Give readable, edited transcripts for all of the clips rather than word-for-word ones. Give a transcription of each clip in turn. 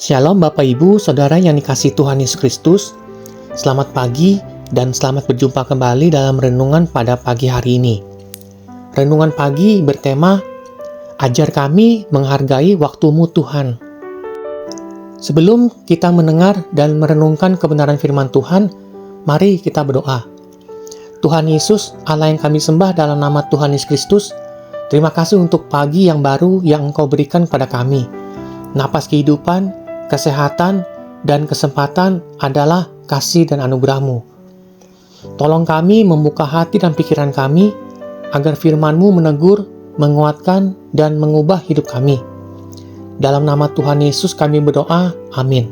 Shalom Bapak Ibu, Saudara yang dikasihi Tuhan Yesus Kristus. Selamat pagi dan selamat berjumpa kembali dalam renungan pada pagi hari ini. Renungan pagi bertema, Ajar kami menghargai waktumu Tuhan. Sebelum kita mendengar dan merenungkan kebenaran firman Tuhan, mari kita berdoa. Tuhan Yesus, Allah yang kami sembah dalam nama Tuhan Yesus Kristus, terima kasih untuk pagi yang baru yang Engkau berikan pada kami. Napas kehidupan, kesehatan, dan kesempatan adalah kasih dan anugerah-Mu. Tolong kami membuka hati dan pikiran kami, agar firman-Mu menegur, menguatkan, dan mengubah hidup kami. Dalam nama Tuhan Yesus kami berdoa, amin.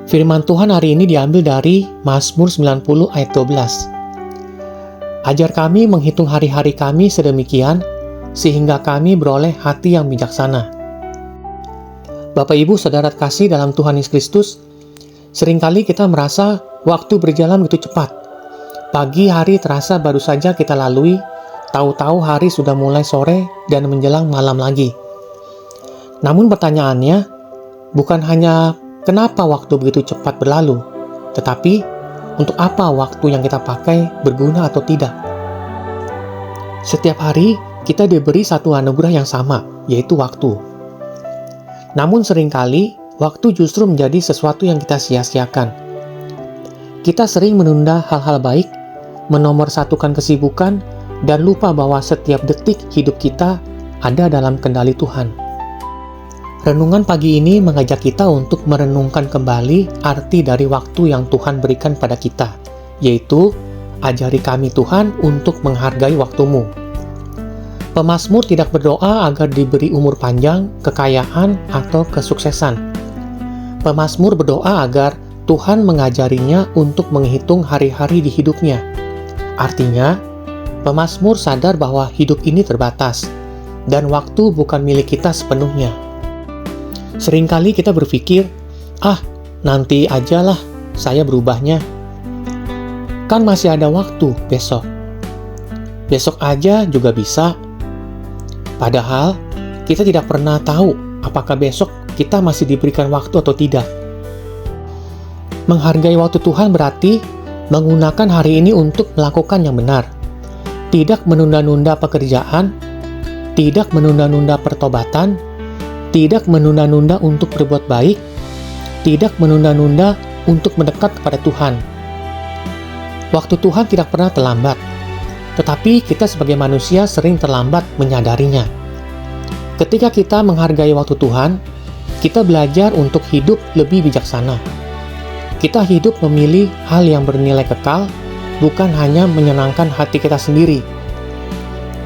Firman Tuhan hari ini diambil dari Mazmur 90 ayat 12. Ajar kami menghitung hari-hari kami sedemikian, sehingga kami beroleh hati yang bijaksana. Bapak Ibu Saudara kasih dalam Tuhan Yesus Kristus, seringkali kita merasa waktu berjalan begitu cepat. Pagi hari terasa baru saja kita lalui, tahu-tahu hari sudah mulai sore dan menjelang malam lagi. Namun pertanyaannya, bukan hanya kenapa waktu begitu cepat berlalu, tetapi untuk apa waktu yang kita pakai berguna atau tidak. Setiap hari kita diberi satu anugerah yang sama, yaitu waktu. Namun seringkali, waktu justru menjadi sesuatu yang kita sia-siakan. Kita sering menunda hal-hal baik, menomorsatukan kesibukan, dan lupa bahwa setiap detik hidup kita ada dalam kendali Tuhan. Renungan pagi ini mengajak kita untuk merenungkan kembali arti dari waktu yang Tuhan berikan pada kita, yaitu, ajari kami Tuhan untuk menghargai waktumu. Pemazmur tidak berdoa agar diberi umur panjang, kekayaan, atau kesuksesan. Pemazmur berdoa agar Tuhan mengajarinya untuk menghitung hari-hari di hidupnya. Artinya, pemazmur sadar bahwa hidup ini terbatas, dan waktu bukan milik kita sepenuhnya. Seringkali kita berpikir, nanti ajalah saya berubahnya. Kan masih ada waktu besok. Besok aja juga bisa. Padahal, kita tidak pernah tahu apakah besok kita masih diberikan waktu atau tidak. Menghargai waktu Tuhan berarti menggunakan hari ini untuk melakukan yang benar. Tidak menunda-nunda pekerjaan, tidak menunda-nunda pertobatan, tidak menunda-nunda untuk berbuat baik, tidak menunda-nunda untuk mendekat kepada Tuhan. Waktu Tuhan tidak pernah terlambat, tetapi kita sebagai manusia sering terlambat menyadarinya. Ketika kita menghargai waktu Tuhan, kita belajar untuk hidup lebih bijaksana. Kita hidup memilih hal yang bernilai kekal, bukan hanya menyenangkan hati kita sendiri.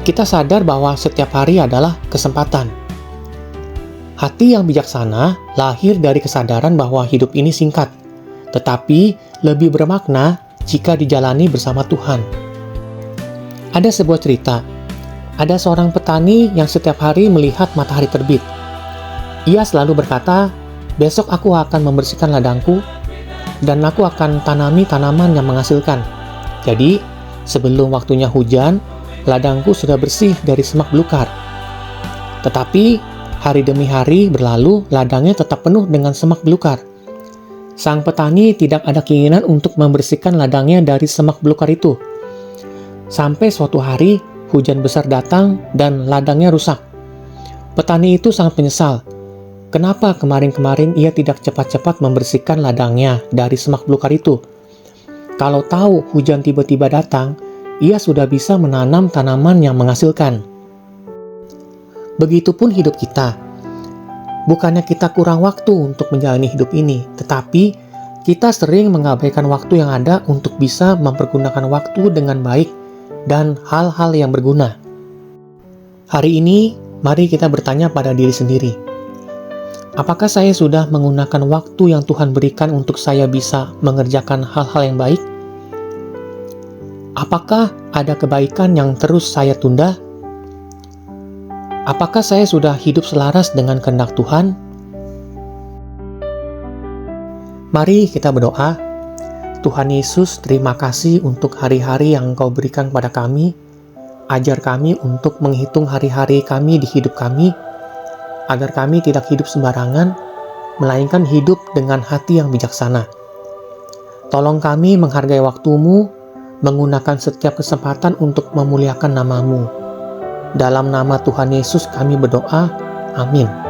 Kita sadar bahwa setiap hari adalah kesempatan. Hati yang bijaksana lahir dari kesadaran bahwa hidup ini singkat, tetapi lebih bermakna jika dijalani bersama Tuhan. Ada sebuah cerita. Ada seorang petani yang setiap hari melihat matahari terbit. Ia selalu berkata, besok aku akan membersihkan ladangku, dan aku akan tanami tanaman yang menghasilkan. Jadi, sebelum waktunya hujan, ladangku sudah bersih dari semak belukar. Tetapi, hari demi hari berlalu, ladangnya tetap penuh dengan semak belukar. Sang petani tidak ada keinginan untuk membersihkan ladangnya dari semak belukar itu. Sampai suatu hari, hujan besar datang dan ladangnya rusak. Petani itu sangat menyesal. Kenapa kemarin-kemarin ia tidak cepat-cepat membersihkan ladangnya dari semak belukar itu? Kalau tahu hujan tiba-tiba datang, ia sudah bisa menanam tanaman yang menghasilkan. Begitupun hidup kita. Bukannya kita kurang waktu untuk menjalani hidup ini, tetapi kita sering mengabaikan waktu yang ada untuk bisa mempergunakan waktu dengan baik dan hal-hal yang berguna. Hari ini, mari kita bertanya pada diri sendiri. Apakah saya sudah menggunakan waktu yang Tuhan berikan untuk saya bisa mengerjakan hal-hal yang baik? Apakah ada kebaikan yang terus saya tunda? Apakah saya sudah hidup selaras dengan kehendak Tuhan? Mari kita berdoa. Tuhan Yesus, terima kasih untuk hari-hari yang Engkau berikan pada kami. Ajar kami untuk menghitung hari-hari kami di hidup kami, agar kami tidak hidup sembarangan, melainkan hidup dengan hati yang bijaksana. Tolong kami menghargai waktu-Mu, menggunakan setiap kesempatan untuk memuliakan nama-Mu. Dalam nama Tuhan Yesus kami berdoa, amin.